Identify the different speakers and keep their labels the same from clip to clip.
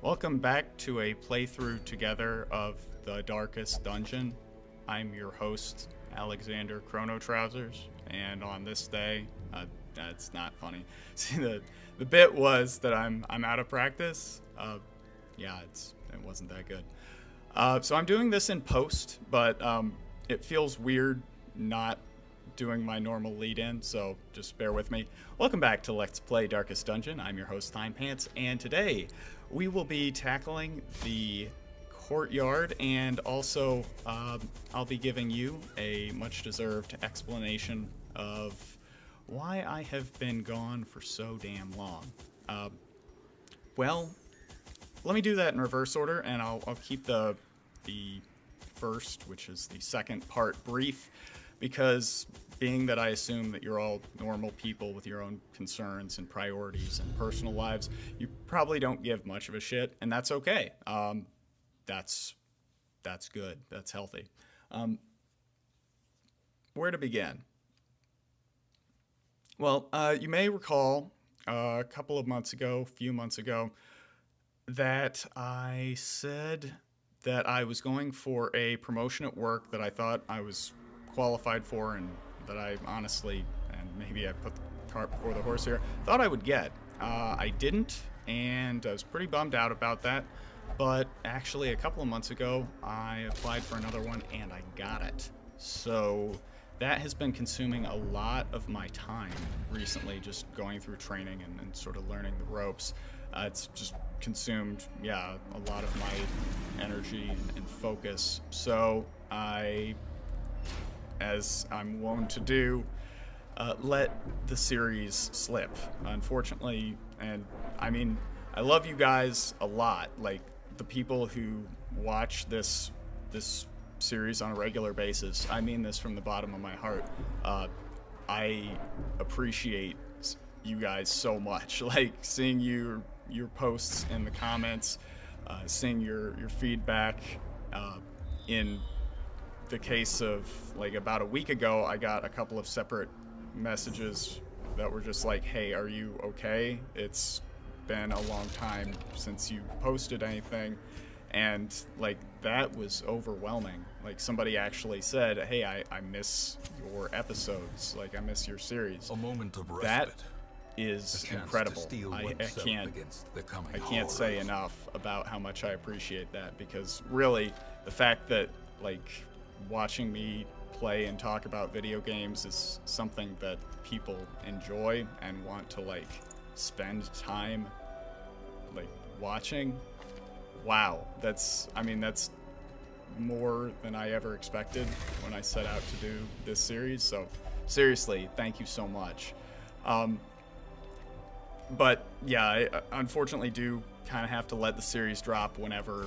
Speaker 1: Welcome back to a playthrough together of The Darkest Dungeon. I'm your host, Alexander Chrono Trousers, and on this day, that's not funny. See, the bit was that I'm out of practice. It wasn't that good. So I'm doing this in post, but it feels weird not doing my normal lead-in, so just bear with me. Welcome back to Let's Play Darkest Dungeon. I'm your host, Timepants, and today we will be tackling the Courtyard, and also I'll be giving you a much-deserved explanation of why I have been gone for so damn long. Well, let me do that in reverse order, and I'll keep the first, which is the second part, brief, because being that I assume that you're all normal people with your own concerns and priorities and personal lives, you probably don't give much of a shit, and that's okay. That's good. That's healthy. Where to begin? Well, you may recall a few months ago, that I said that I was going for a promotion at work that I thought I was qualified for, and that I honestly, and maybe I put the cart before the horse here, thought I would get. I didn't, and I was pretty bummed out about that. But actually, a couple of months ago, I applied for another one, and I got it. So that has been consuming a lot of my time recently, just going through training and sort of learning the ropes. It's just consumed, a lot of my energy and focus. So I, as I'm wont to do, let the series slip, unfortunately. And I mean, I love you guys a lot. Like, the people who watch this series on a regular basis, I mean this from the bottom of my heart. I appreciate you guys so much. Like, seeing your posts in the comments, seeing your feedback. In the case of, like, about a week ago, I got a couple of separate messages that were just like, hey, are you okay? It's been a long time since you posted anything. And like, that was overwhelming. Like, somebody actually said, hey, I miss your episodes, like, I miss your series.
Speaker 2: A moment of respite.
Speaker 1: That is incredible. I can't say enough about how much I appreciate that, because really the fact that, like, watching me play and talk about video games is something that people enjoy and want to, like, spend time, like, watching. Wow, that's more than I ever expected when I set out to do this series. So seriously, thank you so much. But yeah, I unfortunately do kind of have to let the series drop whenever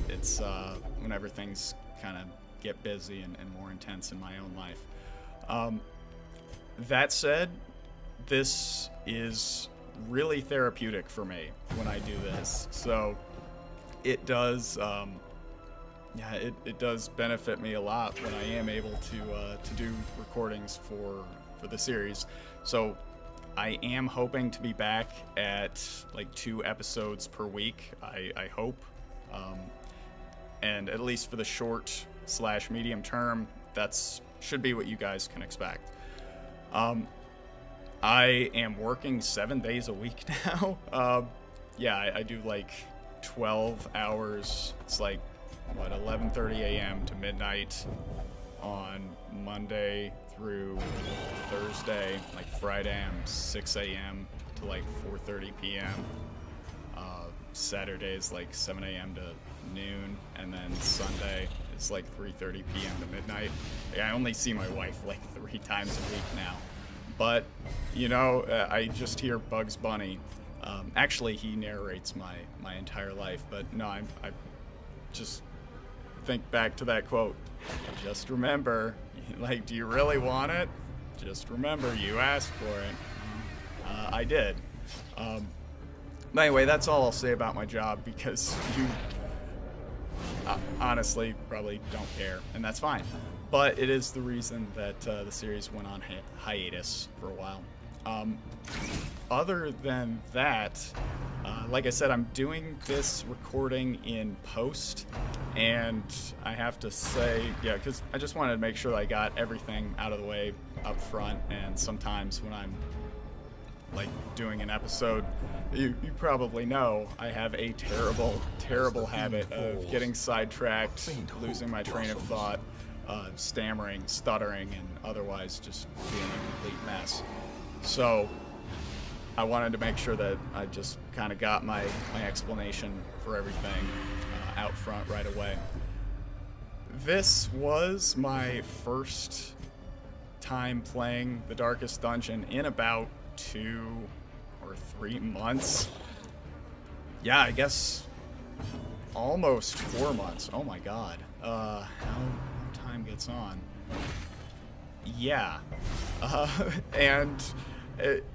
Speaker 1: things kind of get busy and more intense in my own life. That said, this is really therapeutic for me when I do this. So it does, it does benefit me a lot when I am able to do recordings for the series. So I am hoping to be back at like 2 episodes per week. I hope, and at least for the short/medium term, that's should be what you guys can expect. I am working 7 days a week now. I do like 12 hours. It's like, 11:30 a.m. to midnight on Monday through Thursday. Like, Friday I'm 6 a.m. to like 4:30 p.m. Saturday is like 7 a.m. to noon, and then Sunday is like 3:30 p.m. to midnight. I only see my wife like 3 times a week now. But, I just hear Bugs Bunny. Actually, he narrates my entire life, but no, I just think back to that quote. Just remember, like, do you really want it? Just remember, you asked for it. I did. But anyway, that's all I'll say about my job, because you honestly probably don't care, and that's fine. But it is the reason that the series went on hiatus for a while. other than that, like I said, I'm doing this recording in post, and I have to say, yeah, because I just wanted to make sure that I got everything out of the way up front, and sometimes when I'm like doing an episode, you probably know I have a terrible habit of getting sidetracked, losing my train of thought, stammering, stuttering, and otherwise just being a complete mess. So I wanted to make sure that I just kind of got my explanation for everything out front right away. This was my first time playing The Darkest Dungeon in about 2 or 3 months. Yeah, I guess almost 4 months. Oh my god. How time gets on. Yeah. And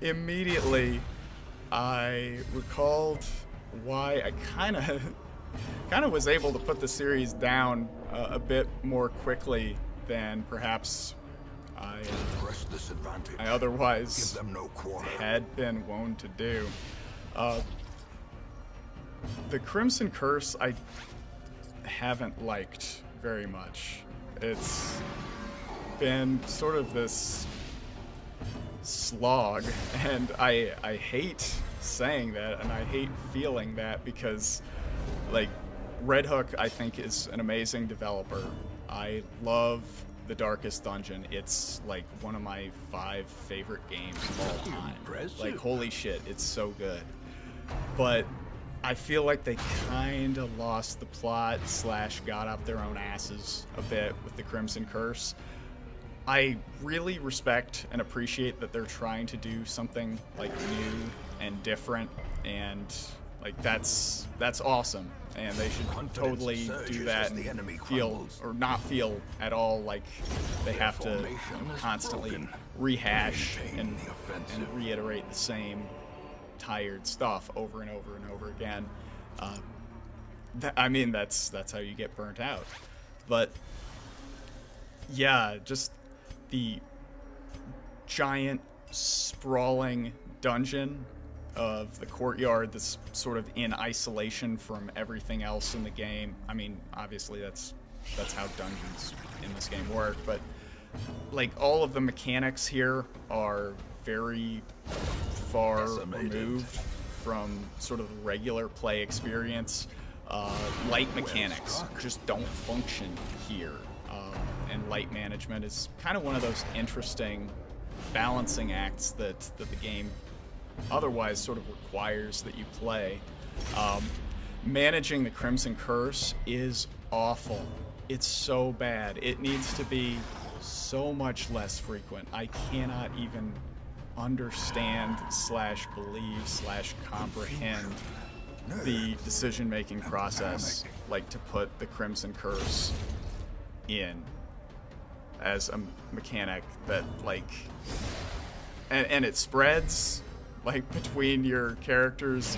Speaker 1: immediately I recalled why I kind of was able to put the series down a bit more quickly than perhaps I otherwise had been wont to do. The Crimson Curse I haven't liked very much. It's been sort of this slog, and I hate saying that, and I hate feeling that, because like Red Hook I think is an amazing developer. I love The Darkest Dungeon. It's like one of my 5 favorite games of all time. Like, holy shit, it's so good. But I feel like they kind of lost the plot / got up their own asses a bit with the Crimson Curse. I really respect and appreciate that they're trying to do something like new and different, and like that's awesome, and they should totally do that and feel, or not feel at all like they have to constantly rehash and reiterate the same tired stuff over and over and over again. I mean, that's how you get burnt out. But yeah, just the giant sprawling dungeon of the Courtyard that's sort of in isolation from everything else in the game. I mean, obviously that's how dungeons in this game work, but like all of the mechanics here are very far removed from sort of the regular play experience. Light mechanics just don't function here, and light management is kind of one of those interesting balancing acts that the game otherwise sort of requires that you play. Managing the Crimson Curse is awful. It's so bad. It needs to be so much less frequent. I cannot even understand / believe / comprehend the decision-making process, like to put the Crimson Curse in as a mechanic that like, and it spreads like between your characters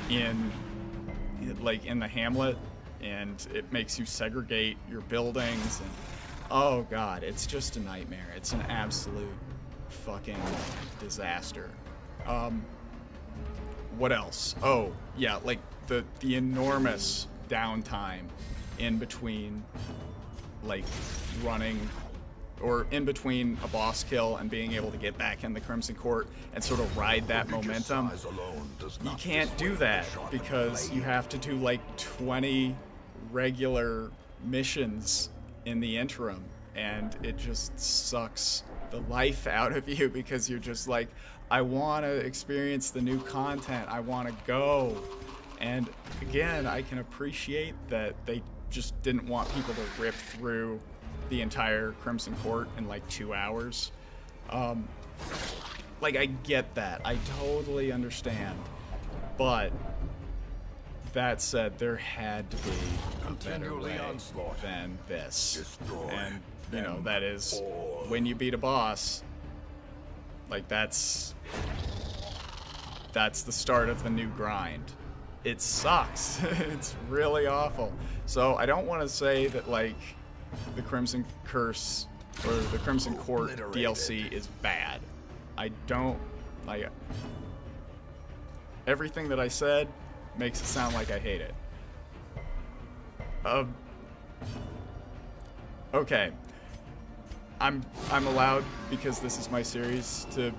Speaker 1: in the hamlet, and it makes you segregate your buildings, and oh god, it's just a nightmare. It's an absolute fucking disaster. What else? Oh yeah, like the enormous downtime in between like running, or in between a boss kill and being able to get back in the Crimson Court and sort of ride that momentum. You can't do that because you have to do like 20 regular missions in the interim, and it just sucks the life out of you because you're just like, I want to experience the new content, I want to go. And again, I can appreciate that they just didn't want people to rip through the entire Crimson Court in like 2 hours. Like, I get that. I totally understand. But that said, there had to be a better way than this. And, you know, that is when you beat a boss, like that's the start of the new grind. It sucks. It's really awful. So I don't want to say that like the Crimson Curse or the Crimson Court DLC is bad. I don't like. everything that I said makes it sound like I hate it. Okay. I'm allowed, because this is my series, to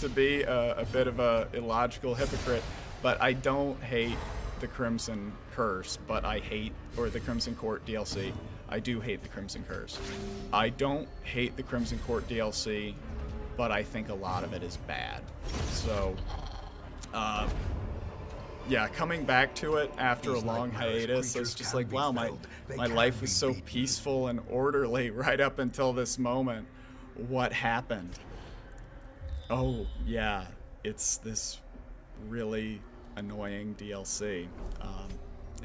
Speaker 1: be a bit of a illogical hypocrite, but I don't hate the Crimson Curse, but I hate, or the Crimson Court DLC. I do hate the Crimson Curse. I don't hate the Crimson Court DLC, but I think a lot of it is bad. So, yeah, coming back to it after a long hiatus, it's just like, wow, my life was so peaceful and orderly right up until this moment. What happened? Oh, yeah, it's this really annoying DLC.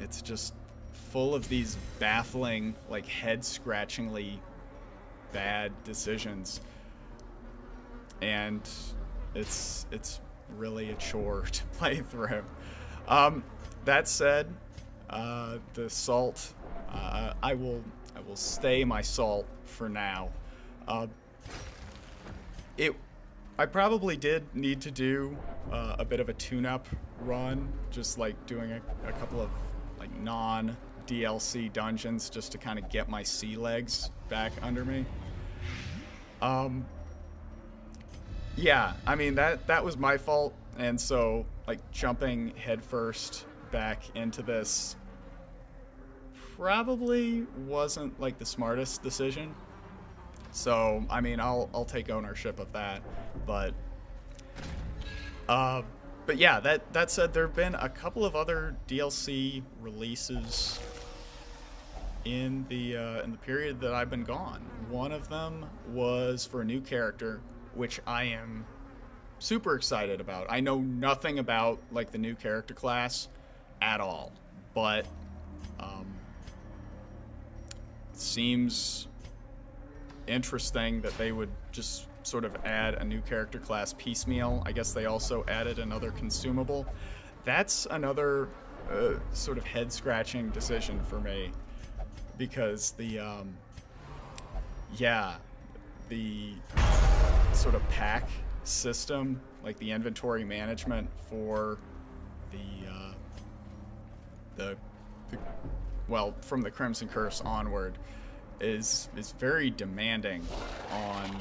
Speaker 1: It's just full of these baffling, like, head-scratchingly bad decisions. And it's really a chore to play through. That said, the salt, I will stay my salt for now. I probably did need to do a bit of a tune-up run, just like doing a couple of like non-DLC dungeons just to kind of get my sea legs back under me. Yeah, I mean that was my fault, and so like jumping headfirst back into this probably wasn't like the smartest decision. So I mean I'll take ownership of that, but yeah, that said, there have been a couple of other DLC releases in the period that I've been gone. One of them was for a new character, which I am super excited about. I know nothing about like the new character class at all, but it seems interesting that they would just sort of add a new character class piecemeal. I guess they also added another consumable. That's another sort of head-scratching decision for me, because the sort of pack system, like the inventory management for well, from the Crimson Curse onward, is very demanding on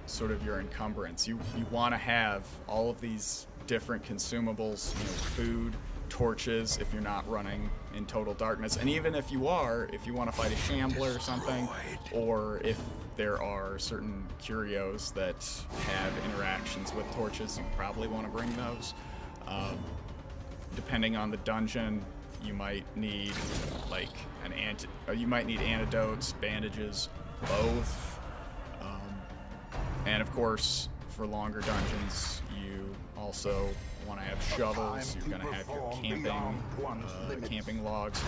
Speaker 1: sort of your encumbrance. You want to have all of these different consumables, food, torches if you're not running in total darkness, and even if you want to fight a shambler or something, or if there are certain curios that have interactions with torches, you probably want to bring those. Depending on the dungeon, you might need like you might need antidotes, bandages, both. And of course, for longer dungeons, you also want to have shovels. You're going to have your camping logs.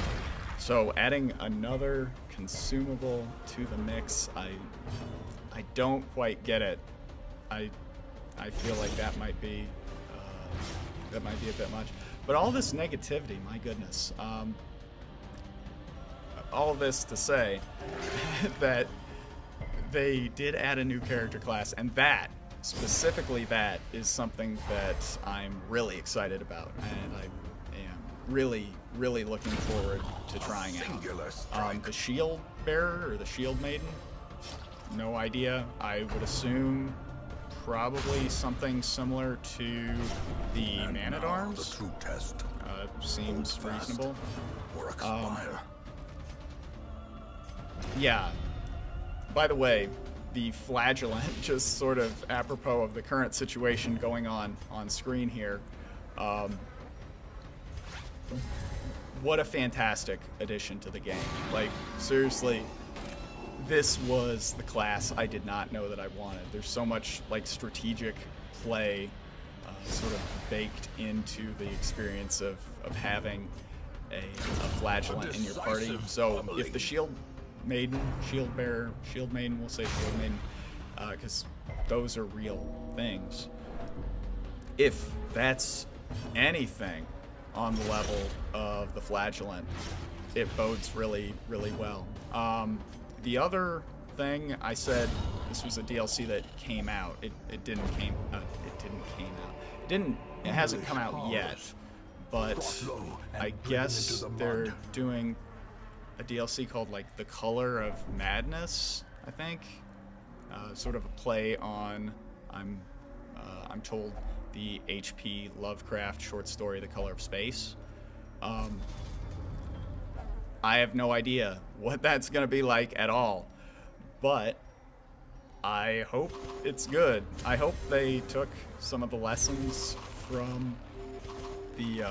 Speaker 1: So adding another consumable to the mix, I don't quite get it. I feel like that might be a bit much. But all this negativity, my goodness. All this to say that they did add a new character class, and specifically that is something that I'm really excited about, and I am really, really looking forward to trying out. The shield bearer, or the shield maiden, no idea. I would assume probably something similar to the man-at-arms. Seems reasonable. Yeah. By the way, the flagellant, just sort of apropos of the current situation going on screen here, what a fantastic addition to the game. Like, seriously, this was the class I did not know that I wanted. There's so much like strategic play sort of baked into the experience of having a flagellant in your party. So if the shield maiden, shield bearer, shield maiden, we'll say shield maiden, because those are real things. If that's anything on the level of the flagellant, it bodes really, really well. The other thing I said, this was a DLC that came out. It hasn't come out yet. but I guess they're doing a DLC called like The Color of Madness, I think. Sort of a play on, I'm told, the H.P. Lovecraft short story The Color of Space. I have no idea what that's going to be like at all, but I hope it's good. I hope they took some of the lessons from the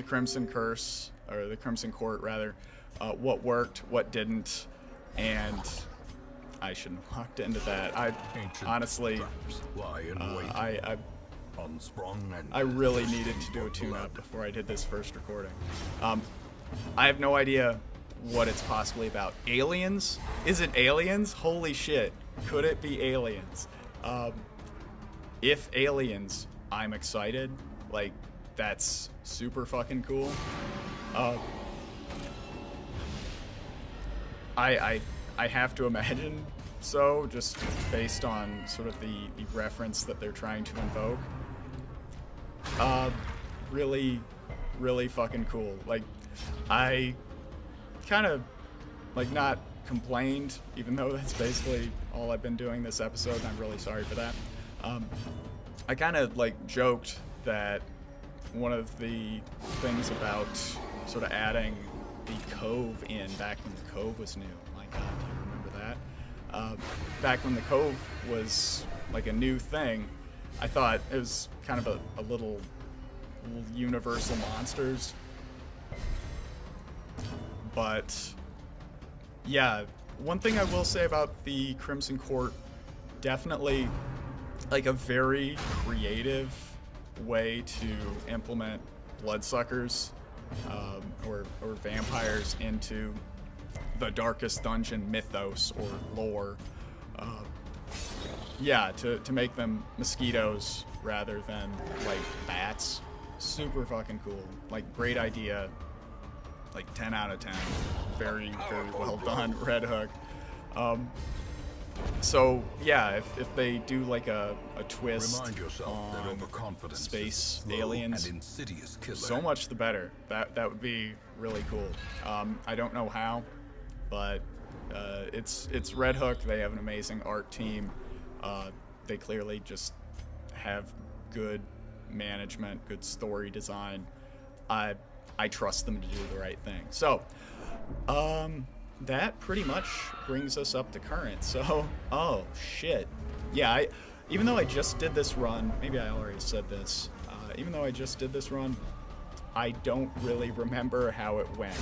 Speaker 1: Crimson Curse, or the Crimson Court rather, what worked, what didn't, and I shouldn't have walked into that. I honestly, I really needed to do a tune-up before I did this first recording. I have no idea what it's possibly about. Aliens? Is it aliens? Holy shit. Could it be aliens? If aliens, I'm excited. Like, that's super fucking cool. I have to imagine so, just based on sort of the reference that they're trying to invoke. Really, really fucking cool. Like, I kind of, like, not complained, even though that's basically all I've been doing this episode, and I'm really sorry for that. I kind of, like, joked that one of the things about sort of adding the Cove in back when the Cove was new. My God, do you remember that? Back when the Cove was like a new thing, I thought it was kind of a little Universal Monsters. But yeah, one thing I will say about the Crimson Court, definitely like a very creative way to implement bloodsuckers or vampires into the Darkest Dungeon mythos or lore. Yeah, to make them mosquitoes rather than like bats. Super fucking cool. Like, great idea. Like 10 out of 10. Very, very well done, Red Hook. So yeah, if they do like a twist on space aliens, so much the better. That would be really cool. I don't know how, but it's Red Hook. They have an amazing art team. They clearly just have good management, good story design. I trust them to do the right thing. So, that pretty much brings us up to current. So, oh shit. Yeah, even though I just did this run, maybe I already said this, even though I just did this run, I don't really remember how it went.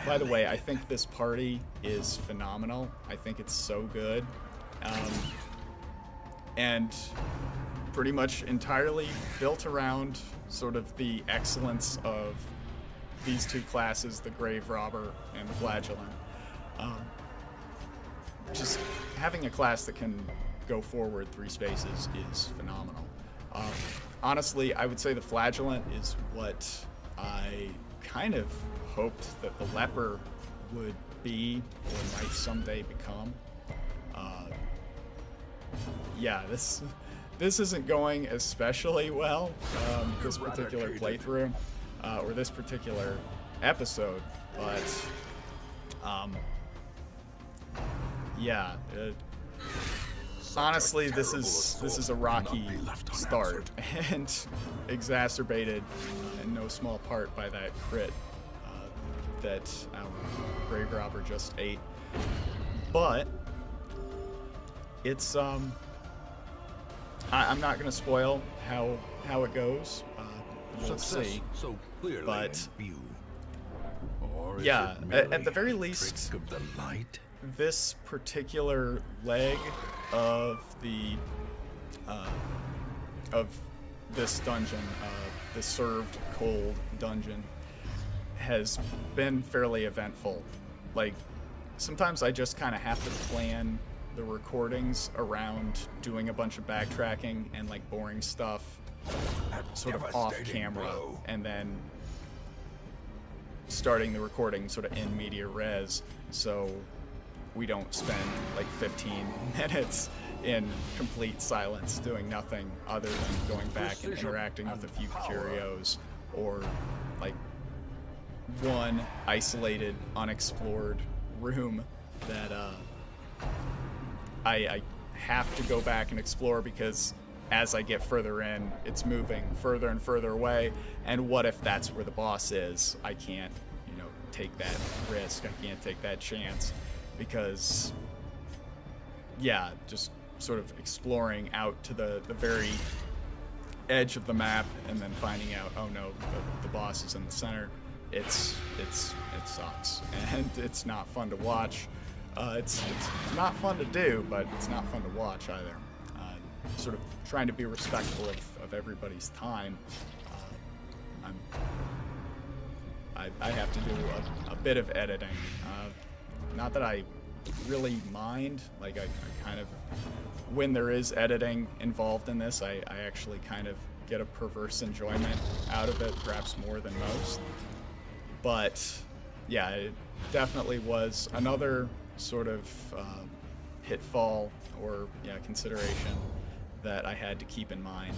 Speaker 1: By the way, I think this party is phenomenal. I think it's so good. And pretty much entirely built around sort of the excellence of these two classes, the Grave Robber and the Flagellant. Just having a class that can go forward 3 spaces is phenomenal. Honestly, I would say the Flagellant is what I kind of hoped that the Leper would be or might someday become. Yeah, this isn't going especially well, this particular playthrough, or this particular episode, but, yeah, honestly, this is a rocky start, and exacerbated in no small part by that crit that our Grave Robber just ate. But it's I'm not gonna spoil how it goes. You'll see.
Speaker 2: So clearly
Speaker 1: but
Speaker 2: in view.
Speaker 1: yeah, at the very least,
Speaker 2: of the light?
Speaker 1: this particular leg of the of this dungeon, the served cold dungeon, has been fairly eventful. Like, sometimes I just kind of have to plan the recordings around doing a bunch of backtracking and like boring stuff sort of off camera, and then starting the recording sort of in media res, so we don't spend like 15 minutes in complete silence doing nothing other than going back and interacting with a few curios or like one isolated, unexplored room that I have to go back and explore, because as I get further in, it's moving further and further away. And what if that's where the boss is? I can't, take that risk. I can't take that chance, because, yeah, just sort of exploring out to the very edge of the map and then finding out, oh no, the boss is in the center. It sucks, and it's not fun to watch. It's not fun to do, but it's not fun to watch either. Sort of trying to be respectful of everybody's time. I have to do a bit of editing. Not that I really mind. Like, I kind of, when there is editing involved in this, I actually kind of get a perverse enjoyment out of it, perhaps more than most. But yeah, it definitely was another sort of pitfall or consideration that I had to keep in mind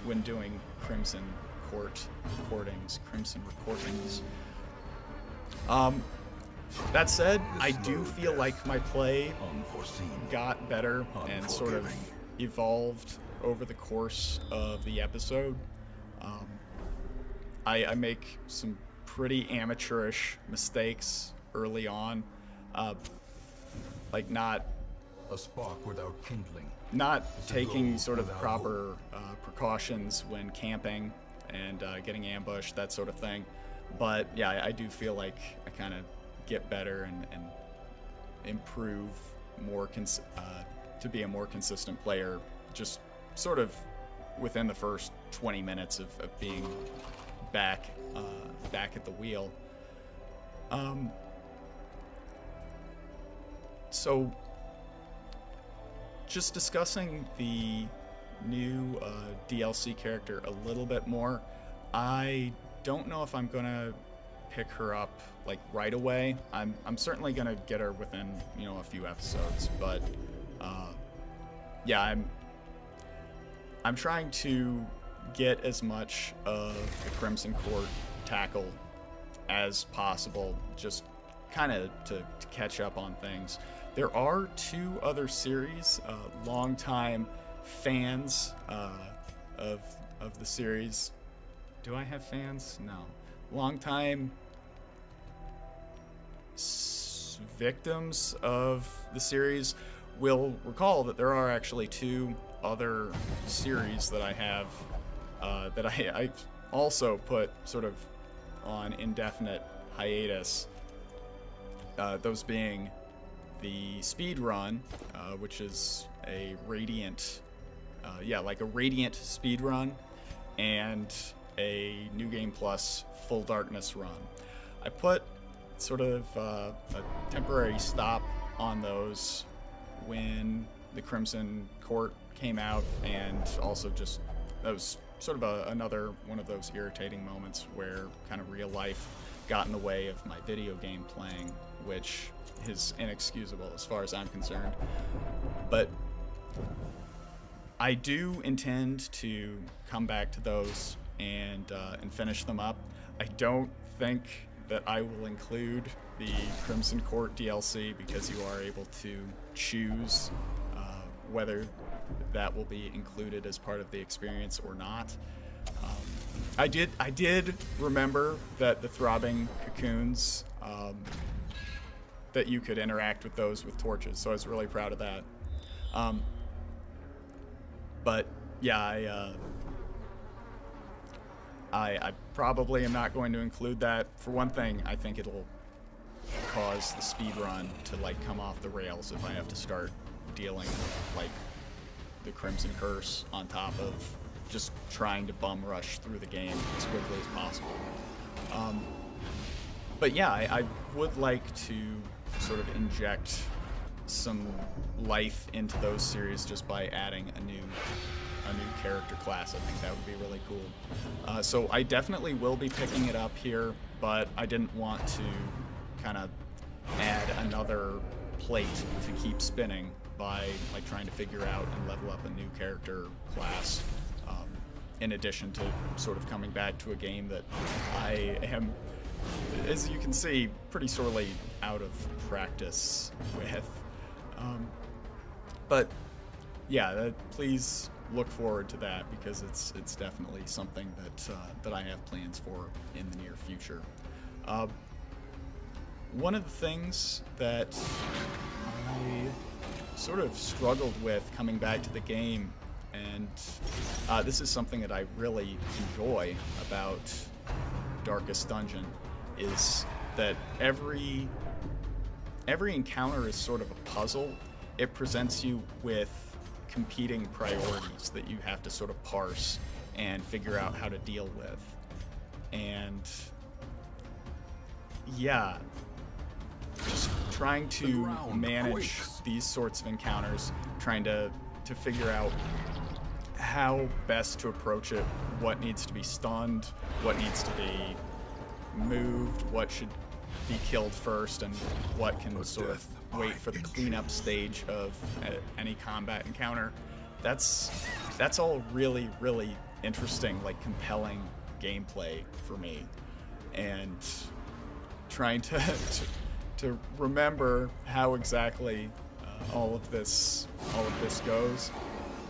Speaker 1: when doing Crimson recordings. That said, I do feel like my play got better and sort of evolved over the course of the episode. I make some pretty amateurish mistakes early on, like not
Speaker 2: a spark without kindling,
Speaker 1: not taking sort of the proper precautions when camping and getting ambushed, that sort of thing. But yeah, I do feel like I kind of get better and improve more to be a more consistent player, just sort of within the first 20 minutes of being back at the wheel. So just discussing the new DLC character a little bit more. I don't know if I'm gonna pick her up like right away. I'm certainly gonna get her within a few episodes, but yeah, I'm trying to get as much of the Crimson Court tackle as possible, just kind of to catch up on things. There are two other series, longtime fans of the series. Do I have fans? No. Longtime victims of the series will recall that there are actually two other series that I have that I also put sort of on indefinite hiatus. Those being the speed run, which is a radiant, like a radiant speed run, and a New Game Plus Full Darkness run. I put sort of a temporary stop on those when the Crimson Court came out, and also just that was sort of another one of those irritating moments where kind of real life got in the way of my video game playing, which is inexcusable as far as I'm concerned. But I do intend to come back to those and finish them up. I don't think that I will include the Crimson Court DLC, because you are able to choose whether that will be included as part of the experience or not. I did remember that the throbbing cocoons, that you could interact with those with torches, so I was really proud of that. But yeah, I probably am not going to include that. For one thing, I think it'll cause the speed run to like come off the rails if I have to start dealing with like the Crimson Curse on top of just trying to bum rush through the game as quickly as possible. But yeah, I would like to sort of inject some life into those series just by adding a new character class. I think that would be really cool. So I definitely will be picking it up here, but I didn't want to kind of add another plate to keep spinning by like trying to figure out and level up a new character class in addition to sort of coming back to a game that I am, as you can see, pretty sorely out of practice with. But yeah, please look forward to that, because it's definitely something that I have plans for in the near future. One of the things that I sort of struggled with coming back to the game, and this is something that I really enjoy about Darkest Dungeon, is that every encounter is sort of a puzzle. It presents you with competing priorities that you have to sort of parse and figure out how to deal with. And yeah, just trying to manage these sorts of encounters, trying to figure out how best to approach it, what needs to be stunned, what needs to be moved, what should be killed first, and what can sort of wait for the cleanup stage of any combat encounter. That's all really, really interesting, like compelling gameplay for me. And trying to remember how exactly all of this goes,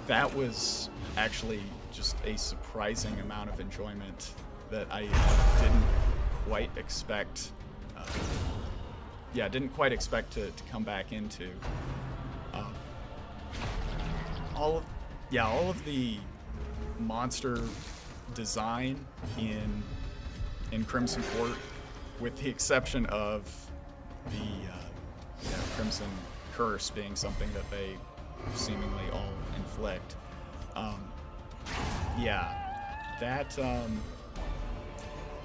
Speaker 1: that was actually just a surprising amount of enjoyment that I didn't quite expect. Didn't quite expect to come back into. All of the monster design in Crimson Court, with the exception of the Crimson Curse being something that they seemingly all inflict.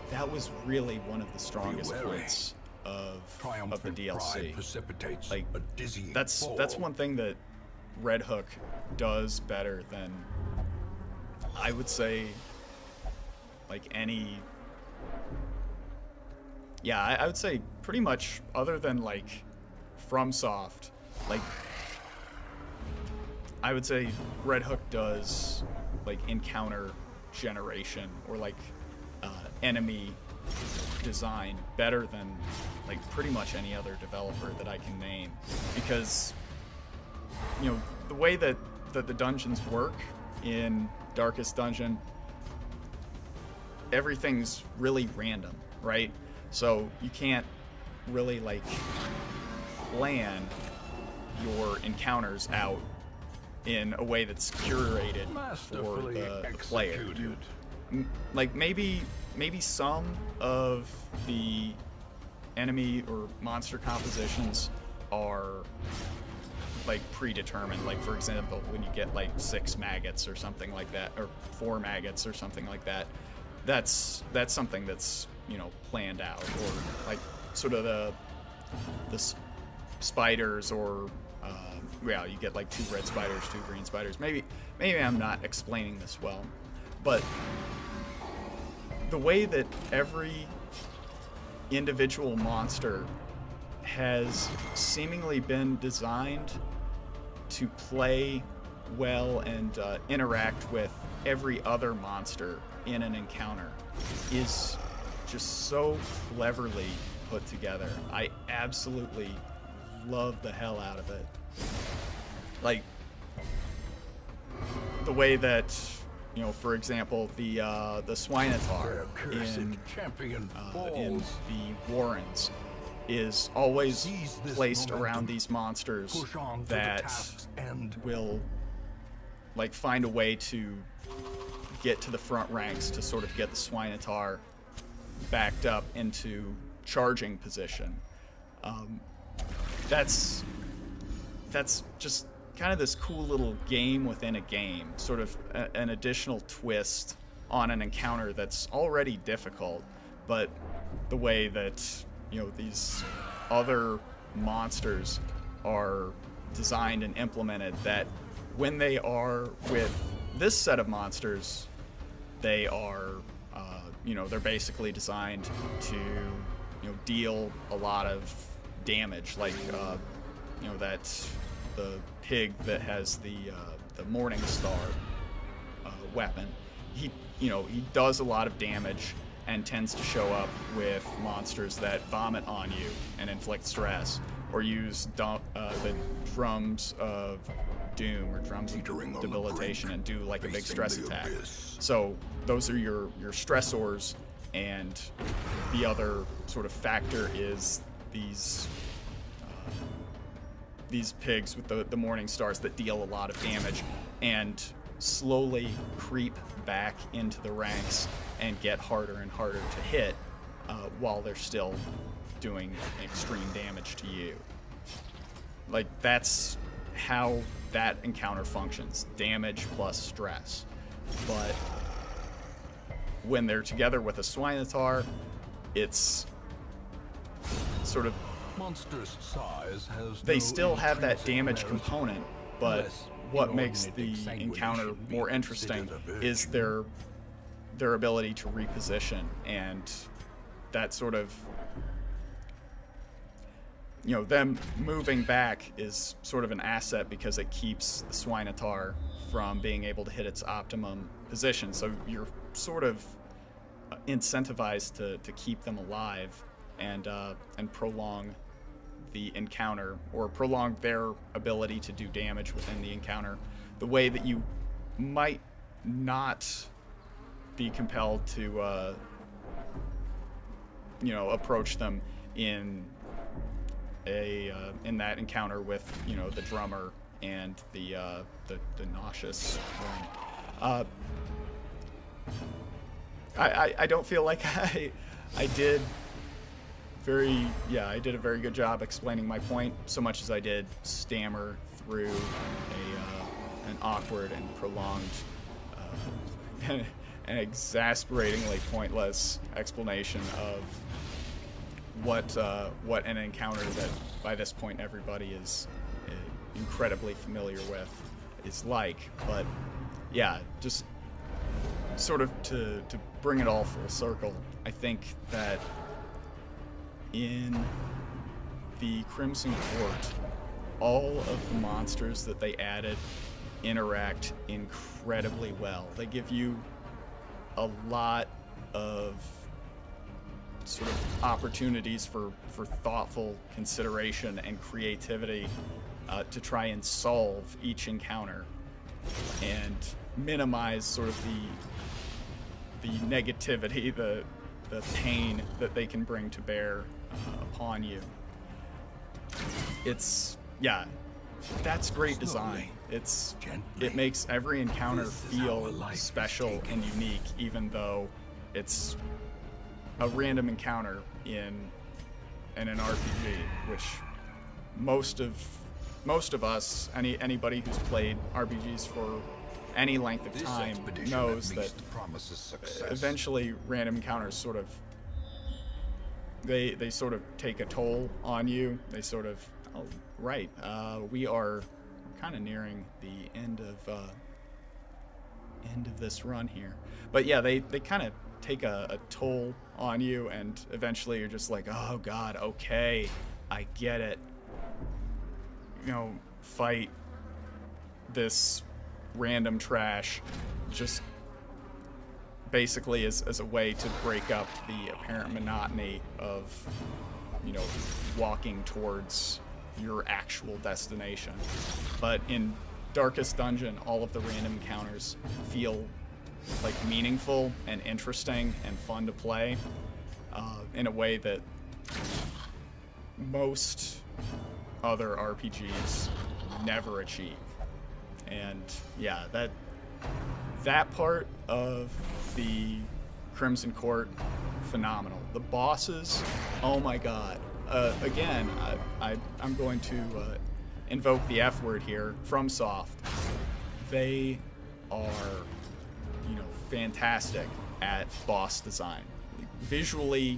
Speaker 1: That was really one of the strongest points of the DLC. Like, that's one thing that Red Hook does better than, I would say, like any. Yeah, I would say pretty much, other than like FromSoft, like I would say Red Hook does like encounter generation or like enemy design better than like pretty much any other developer that I can name, because the way that the dungeons work in Darkest Dungeon, everything's really random, right? So you can't really like plan your encounters out in a way that's curated for the player. Like maybe some of the enemy or monster compositions are like predetermined. Like, for example, when you get like 6 maggots or something like that, or 4 maggots or something like that, that's something that's planned out. Or like sort of the spiders, or you get like 2 red spiders, 2 green spiders. Maybe I'm not explaining this well, but the way that every individual monster has seemingly been designed to play well and interact with every other monster in an encounter is just so cleverly put together. I absolutely love the hell out of it. Like the way that, for example, the Swinotar in the Warrens is always placed around these monsters that will like find a way to get to the front ranks to sort of get the Swinotar backed up into charging position. That's just kind of this cool little game within a game, sort of an additional twist on an encounter that's already difficult, but the way that these other monsters are designed and implemented, that when they are with this set of monsters, they are they're basically designed to deal a lot of damage, like that the pig that has the Morning Star weapon. he does a lot of damage and tends to show up with monsters that vomit on you and inflict stress, or use the drums of doom or drums of debilitation and do like a big stress attack. So those are your stressors, and the other sort of factor is these pigs with the morning stars that deal a lot of damage and slowly creep back into the ranks and get harder and harder to hit while they're still doing extreme damage to you. Like, that's how that encounter functions. Damage plus stress. But when they're together with a Swinotar, it's sort of...
Speaker 2: Monstrous size has
Speaker 1: They
Speaker 2: no
Speaker 1: still have that
Speaker 2: intrinsic
Speaker 1: damage
Speaker 2: merit,
Speaker 1: component, but
Speaker 2: unless
Speaker 1: what makes
Speaker 2: inordinate
Speaker 1: the encounter
Speaker 2: exsanguination be
Speaker 1: more
Speaker 2: considered
Speaker 1: interesting
Speaker 2: a virtue.
Speaker 1: is their ability to reposition, and that sort of, them moving back is sort of an asset because it keeps the Swinotar from being able to hit its optimum position. So you're sort of incentivized to keep them alive and prolong the encounter, or prolong their ability to do damage within the encounter, the way that you might not be compelled to approach them in that encounter with the drummer and the nauseous one. I don't feel like I did I did a very good job explaining my point, so much as I did stammer through an awkward and prolonged and exasperatingly pointless explanation of what an encounter that by this point everybody is incredibly familiar with is like. But yeah, just sort of to bring it all full circle, I think that in the Crimson Court, all of the monsters that they added interact incredibly well. They give you a lot of sort of opportunities for thoughtful consideration and creativity to try and solve each encounter and minimize sort of the negativity, the pain that they can bring to bear upon you. That's great design. It makes every encounter feel special and unique, even though it's a random encounter in an RPG, which most of us, anybody who's played RPGs for any length of time knows that eventually random encounters sort of they sort of take a toll on you. They sort of we are kind of nearing the end of this run here, but yeah, they kind of take a toll on you, and eventually you're just like, oh god, okay, I get it. Fight this random trash just basically as a way to break up the apparent monotony of walking towards your actual destination. But in Darkest Dungeon, all of the random encounters feel like meaningful and interesting and fun to play in a way that most other RPGs never achieve. And yeah, that part of the Crimson Court, phenomenal. The bosses, oh my god. Again, I'm going to invoke the F word here, FromSoft. They are, fantastic at boss design. Visually,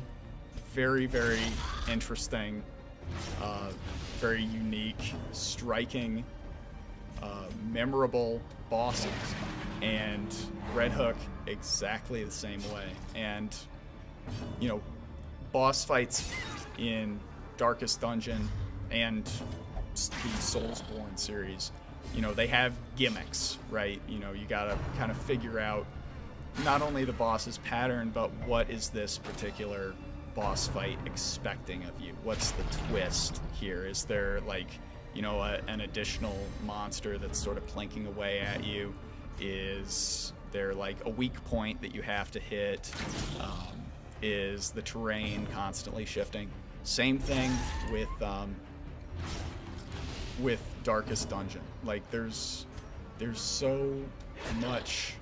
Speaker 1: very, very interesting, very unique, striking, memorable bosses. And Red Hook, exactly the same way. And, boss fights in Darkest Dungeon and the Soulsborne series, they have gimmicks, right? You gotta kind of figure out not only the boss's pattern, but what is this particular boss fight expecting of you? What's the twist here? Is there, like, you know, an additional monster that's sort of plinking away at you? Is there, like, a weak point that you have to hit? Is the terrain constantly shifting? Same thing with Darkest Dungeon. Like, there's so much,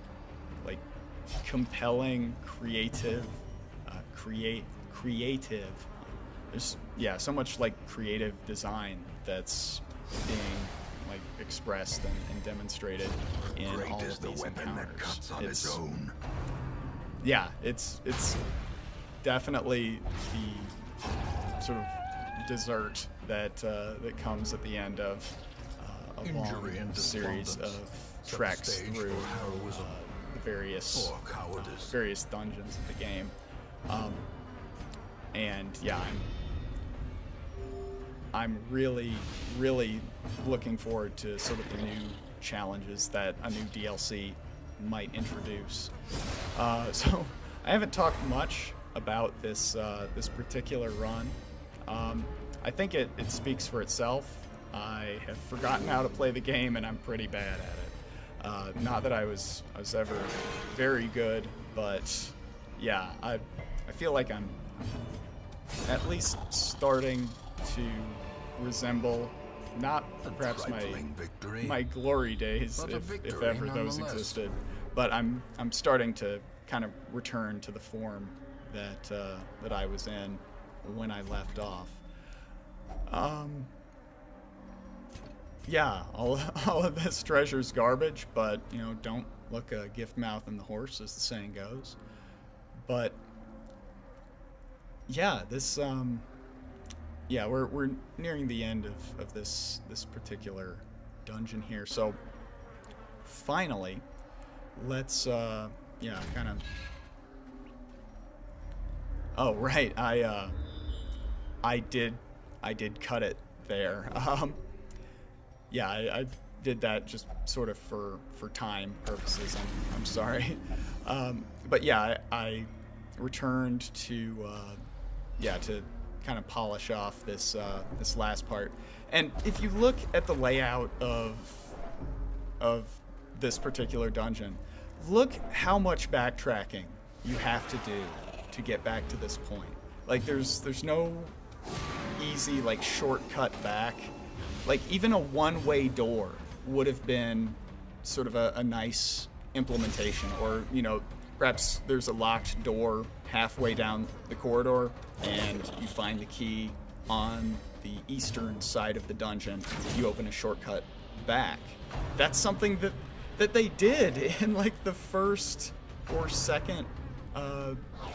Speaker 1: like, compelling, creative, there's, yeah, so much, like, creative design that's being, like, expressed and demonstrated in
Speaker 2: Great
Speaker 1: all
Speaker 2: is
Speaker 1: of
Speaker 2: the
Speaker 1: these
Speaker 2: weapon that
Speaker 1: encounters.
Speaker 2: cuts on its own.
Speaker 1: Yeah, it's definitely the sort of dessert that comes at the end of a long
Speaker 2: Injury and
Speaker 1: series
Speaker 2: despondence,
Speaker 1: of
Speaker 2: set the
Speaker 1: treks
Speaker 2: stage
Speaker 1: through
Speaker 2: for heroism
Speaker 1: the various
Speaker 2: or cowardice.
Speaker 1: various dungeons of the game. And yeah, I'm really, really looking forward to sort of the new challenges that a new DLC might introduce. So I haven't talked much about this particular run. I think it speaks for itself. I have forgotten how to play the game, and I'm pretty bad at it. Not that I was ever very good, but yeah, I feel like I'm at least starting to resemble, not perhaps
Speaker 2: trifling victory,
Speaker 1: my glory days,
Speaker 2: but a
Speaker 1: if
Speaker 2: victory
Speaker 1: ever those
Speaker 2: nonetheless.
Speaker 1: existed, but I'm starting to kind of return to the form that I was in when I left off. Yeah, all of this treasure's garbage, but, you know, don't look a gift mouth in the horse, as the saying goes. But yeah, this yeah, we're nearing the end of this particular dungeon here. So finally, let's yeah, kind of. Oh right, I did cut it there. Yeah, I did that just sort of for time purposes. I'm sorry, but yeah, I returned to yeah, to kind of polish off this last part. And if you look at the layout of this particular dungeon, look how much backtracking you have to do to get back to this point. Like, there's no easy, like, shortcut back. Like, even a one-way door would have been sort of a nice implementation. Or, you know, perhaps there's a locked door halfway down the corridor and you find the key on the eastern side of the dungeon. You open a shortcut back. That's something that they did in, like, the first or second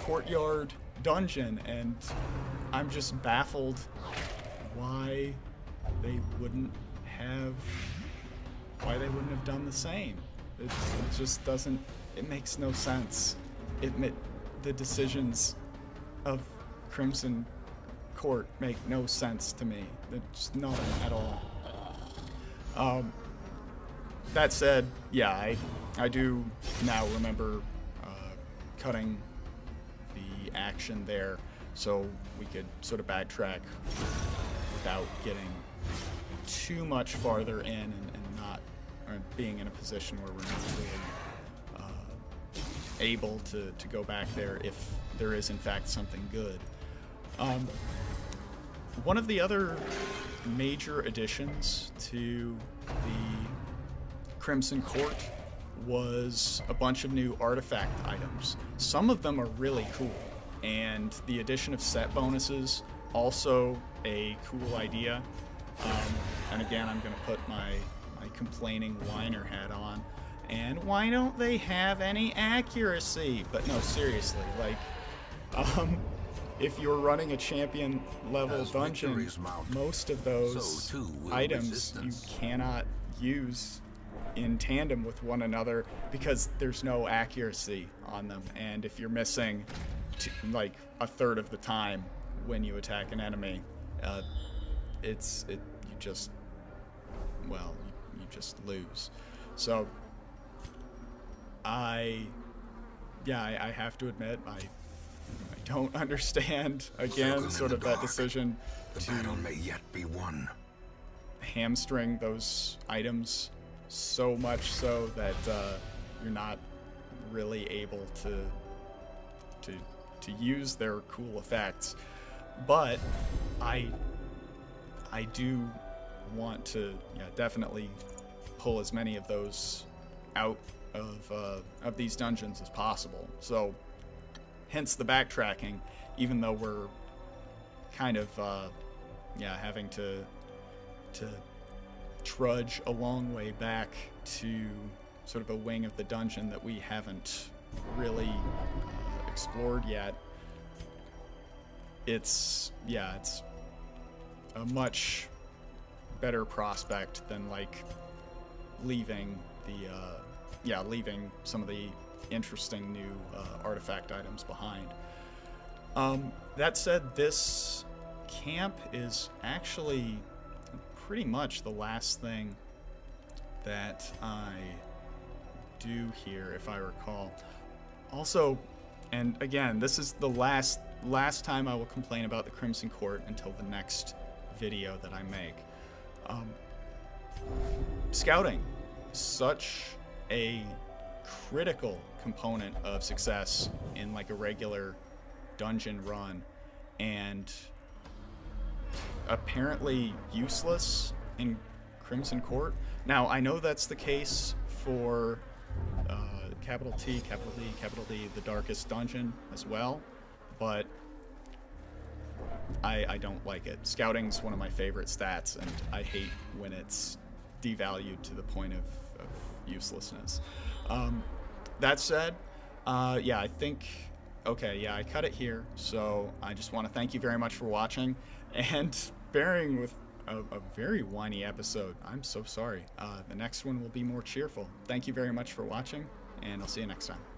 Speaker 1: Courtyard dungeon, and I'm just baffled why they wouldn't have done the same. It just doesn't. It makes no sense. The decisions of Crimson Court make no sense to me. There's nothing at all. That said, yeah, I do now remember cutting the action there, so we could sort of backtrack without getting too much farther in and not being in a position where we're not really able to go back there if there is in fact something good. One of the other major additions to the Crimson Court was a bunch of new artifact items. Some of them are really cool, and the addition of set bonuses, also a cool idea. And again, I'm going to put my complaining whiner hat on. And why don't they have any accuracy? But no, seriously, like, if you're running a champion level
Speaker 2: As
Speaker 1: dungeon,
Speaker 2: victories mount,
Speaker 1: most of those
Speaker 2: so too will
Speaker 1: items
Speaker 2: resistance.
Speaker 1: you cannot use in tandem with one another because there's no accuracy on them. And if you're missing like a third of the time when you attack an enemy, you just lose. So I yeah, I have to admit, I don't understand, again,
Speaker 2: Circle in
Speaker 1: sort
Speaker 2: the
Speaker 1: of that
Speaker 2: dark.
Speaker 1: decision
Speaker 2: The
Speaker 1: to
Speaker 2: battle may yet be won.
Speaker 1: hamstring those items so much so that you're not really able to use their cool effects. But I do want to, yeah, definitely pull as many of those out of these dungeons as possible. So hence the backtracking, even though we're kind of having to trudge a long way back to sort of a wing of the dungeon that we haven't really explored yet. It's a much better prospect than like leaving leaving some of the interesting new artifact items behind. That said, this camp is actually pretty much the last thing that I do here, if I recall. Also, and again, this is the last time I will complain about the Crimson Court until the next video that I make. Scouting, such a critical component of success in like a regular dungeon run, and apparently useless in Crimson Court. Now, I know that's the case for capital T, capital D, capital D, the Darkest Dungeon as well, but I don't like it. Scouting's one of my favorite stats, and I hate when it's devalued to the point of uselessness. That said, I think, I cut it here, so I just want to thank you very much for watching, and bearing with a very whiny episode. I'm so sorry. The next one will be more cheerful. Thank you very much for watching, and I'll see you next time.